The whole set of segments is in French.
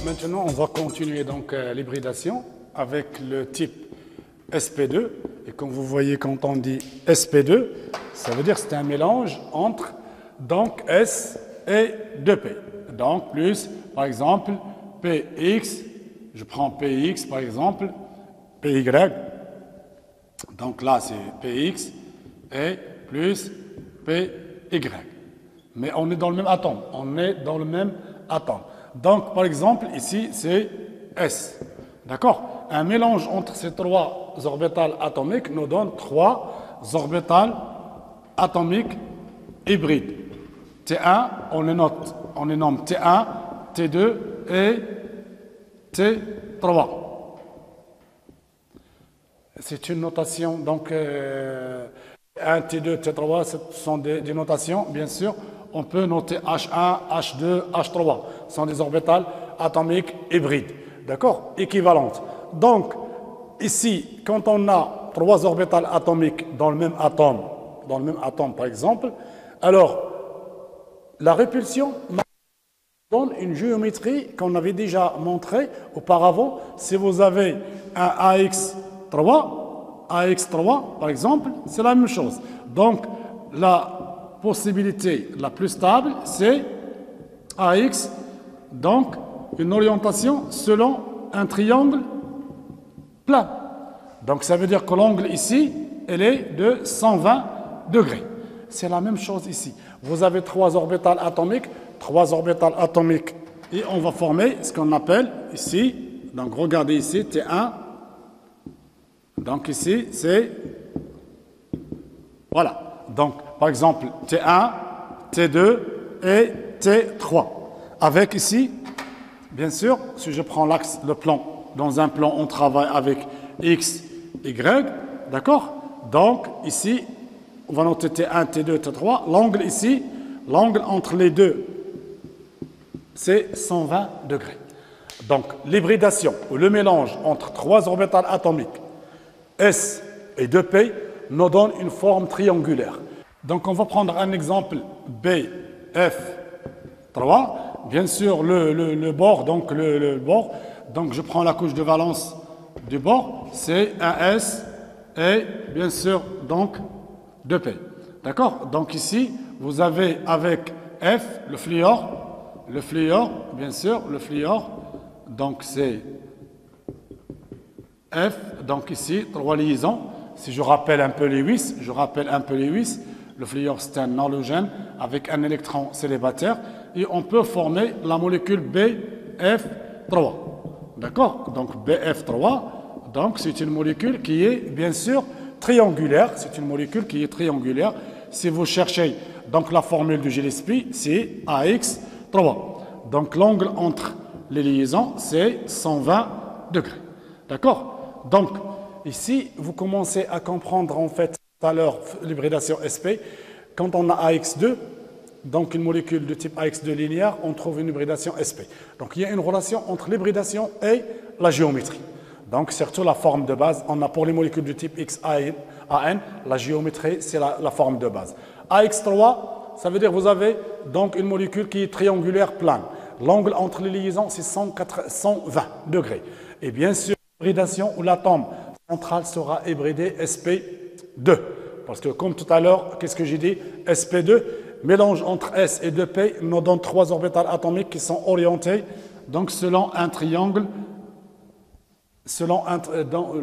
Maintenant, on va continuer donc l'hybridation avec le type SP2. Et comme vous voyez, quand on dit SP2, ça veut dire que c'est un mélange entre donc S et 2P. Donc plus, par exemple, PX, je prends PX par exemple, PY. Donc là, c'est PX et plus PY. Mais on est dans le même atome. On est dans le même atome. Donc, par exemple, ici, c'est S. D'accord? Un mélange entre ces trois orbitales atomiques nous donne trois orbitales atomiques hybrides. T1, on les nomme T1, T2 et T3. C'est une notation, donc 1, T2, T3, ce sont des notations, bien sûr. On peut noter H1, H2, H3. Ce sont des orbitales atomiques hybrides. D'accord? Équivalentes. Donc, ici, quand on a trois orbitales atomiques dans le même atome par exemple, alors, la répulsion donne une géométrie qu'on avait déjà montrée auparavant. Si vous avez un AX3, par exemple, c'est la même chose. Donc, la possibilité la plus stable, c'est AX, donc une orientation selon un triangle plat. Donc ça veut dire que l'angle ici, elle est de 120 degrés. C'est la même chose ici. Vous avez trois orbitales atomiques, et on va former ce qu'on appelle ici, donc regardez ici, T1, donc ici c'est, voilà. Donc, par exemple, T1, T2 et T3. Avec ici, bien sûr, si je prends l'axe, le plan, dans un plan, on travaille avec X, Y, d'accord? Donc, ici, on va noter T1, T2, T3. L'angle ici, l'angle entre les deux, c'est 120 degrés. Donc, l'hybridation, ou le mélange entre trois orbitales atomiques, S et 2P, nous donne une forme triangulaire. Donc, on va prendre un exemple BF3. Bien sûr, le bord, donc le bord. Donc, je prends la couche de valence du bord. C'est un S et, bien sûr, donc 2P. D'accord? Donc, ici, vous avez avec F, le fluor, bien sûr, le fluor. Donc, c'est F. Donc, ici, trois liaisons. Si je rappelle un peu Lewis, le fluor c'est un halogène avec un électron célibataire et on peut former la molécule BF3. D'accord? Donc BF3, donc c'est une molécule qui est bien sûr triangulaire. Si vous cherchez donc la formule du Gillespie, c'est AX3. Donc l'angle entre les liaisons, c'est 120 degrés. D'accord? Donc ici, vous commencez à comprendre en fait tout à l'heure l'hybridation SP. Quand on a AX2, donc une molécule de type AX2 linéaire, on trouve une hybridation SP. Donc il y a une relation entre l'hybridation et la géométrie. Donc surtout la forme de base, on a pour les molécules de type XAN, la géométrie c'est la forme de base. AX3, ça veut dire que vous avez donc une molécule qui est triangulaire plane. L'angle entre les liaisons c'est 120 degrés. Et bien sûr, l'hybridation où l'atome central sera hybridé SP2. Parce que comme tout à l'heure, qu'est-ce que j'ai dit? SP2, mélange entre S et 2P, nous donne trois orbitales atomiques qui sont orientées donc selon un triangle,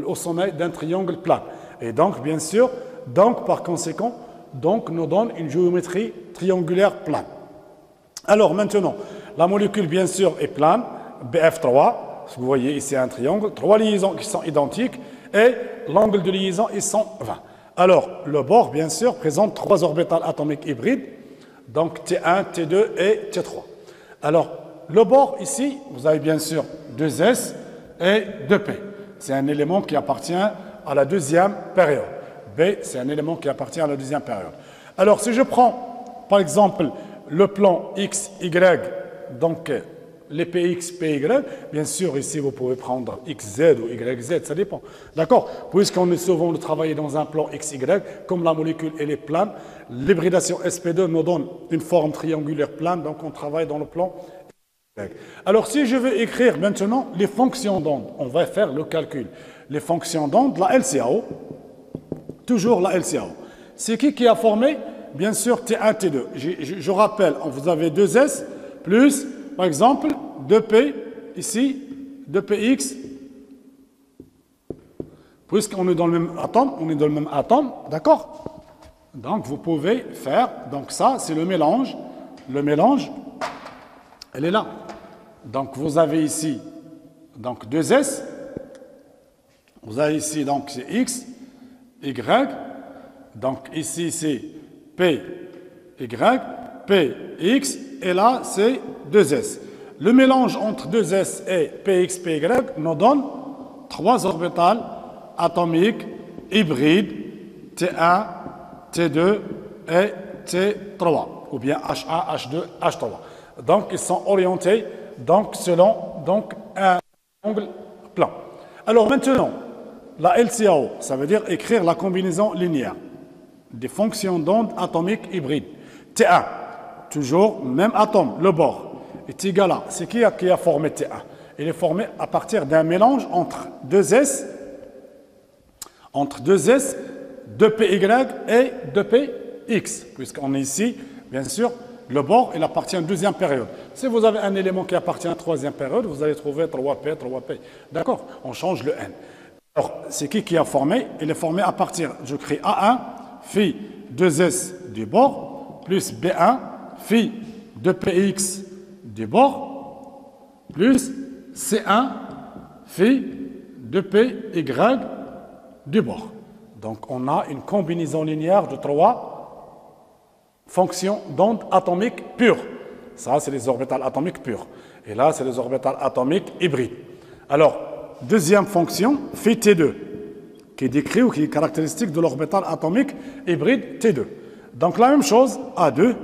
au sommet d'un triangle plat. Et donc, bien sûr, donc par conséquent, donc nous donne une géométrie triangulaire plane. Alors maintenant, la molécule bien sûr est plane, BF3. Vous voyez ici un triangle, trois liaisons qui sont identiques et l'angle de liaison est 120. Alors, le bord, bien sûr, présente trois orbitales atomiques hybrides, donc T1, T2 et T3. Alors, le bord, ici, vous avez bien sûr 2S et 2P. C'est un élément qui appartient à la deuxième période. B, c'est un élément qui appartient à la deuxième période. Alors, si je prends, par exemple, le plan X, Y, donc les PX, PY, bien sûr, ici, vous pouvez prendre XZ ou YZ, ça dépend. D'accord? Puisqu'on est souvent de travailler dans un plan XY, comme la molécule, elle est plane, l'hybridation SP2 nous donne une forme triangulaire plane, donc on travaille dans le plan Alors, si je veux écrire maintenant les fonctions d'onde, on va faire le calcul. Les fonctions d'onde, la LCAO, toujours la LCAO. C'est qui a formé? Bien sûr, T1, T2. Je rappelle, vous avez 2S plus, par exemple, 2P, ici, 2PX, puisqu'on est dans le même atome, d'accord? Donc, vous pouvez faire, donc ça, c'est le mélange. Le mélange, elle est là. Donc, vous avez ici, donc 2S. Vous avez ici, donc, c'est X, Y. Donc, ici, c'est P, Y, P, X. Et là, c'est 2S. Le mélange entre 2S et PX, PY nous donne 3 orbitales atomiques hybrides T1, T2 et T3, ou bien H1, H2, H3. Donc, ils sont orientés donc, selon donc, un angle plan. Alors maintenant, la LCAO, ça veut dire écrire la combinaison linéaire des fonctions d'onde atomiques hybrides. T1, toujours même atome, le bord, est égal à, c'est qui a formé T1? Il est formé à partir d'un mélange entre 2S, 2PY et 2PX, puisqu'on est ici, bien sûr, le bord, il appartient à une deuxième période. Si vous avez un élément qui appartient à une troisième période, vous allez trouver 3P, 3P. D'accord? On change le N. Alors, c'est qui a formé? Il est formé à partir, je crée A1, phi 2S du bord, plus B1, phi 2PX du bord, plus C1, phi 2PY du bord. Donc, on a une combinaison linéaire de 3 fonctions d'onde atomiques pures. Ça, c'est les orbitales atomiques pures. Et là, c'est les orbitales atomiques hybrides. Alors, deuxième fonction, phi T2, qui décrit ou qui est caractéristique de l'orbital atomique hybride T2. Donc, la même chose, A2,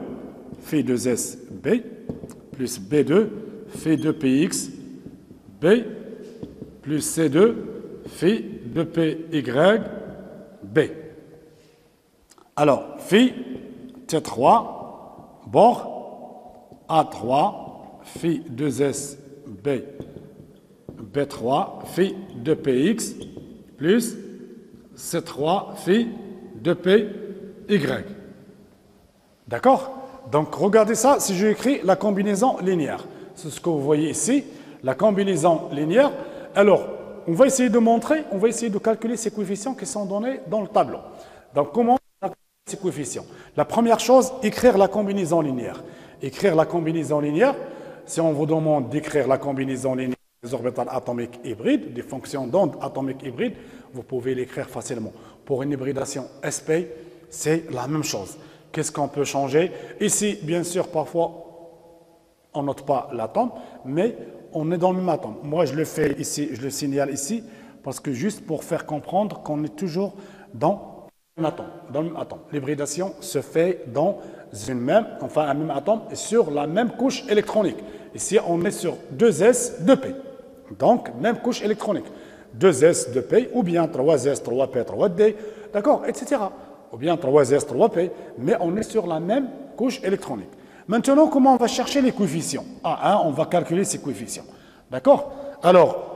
phi 2S B, plus B2, phi 2PX B, plus C2, phi 2PY B. Alors, phi T3, bord, A3, phi 2S B, B3, phi 2PX, plus C3, phi 2PY. D'accord? Donc, regardez ça, si je écris la combinaison linéaire. C'est ce que vous voyez ici, la combinaison linéaire. Alors, on va essayer de montrer, on va essayer de calculer ces coefficients qui sont donnés dans le tableau. Donc, comment calculer ces coefficients? La première chose, écrire la combinaison linéaire. Écrire la combinaison linéaire, si on vous demande d'écrire la combinaison linéaire des orbitales atomiques hybrides, des fonctions d'onde atomiques hybrides, vous pouvez l'écrire facilement. Pour une hybridation SP, c'est la même chose. Qu'est-ce qu'on peut changer? Ici, bien sûr, parfois, on ne note pas l'atome, mais on est dans le même atome. Moi, je le fais ici, je le signale ici, parce que juste pour faire comprendre qu'on est toujours dans un même atome. L'hybridation se fait dans un même atome et sur la même couche électronique. Ici, on est sur 2S, 2P. Donc, même couche électronique. 2S, 2P, ou bien 3S, 3P, 3D, d'accord, etc. Ou bien 3S, 3P, mais on est sur la même couche électronique. Maintenant, comment on va chercher les coefficients? A1, on va calculer ces coefficients. D'accord? Alors,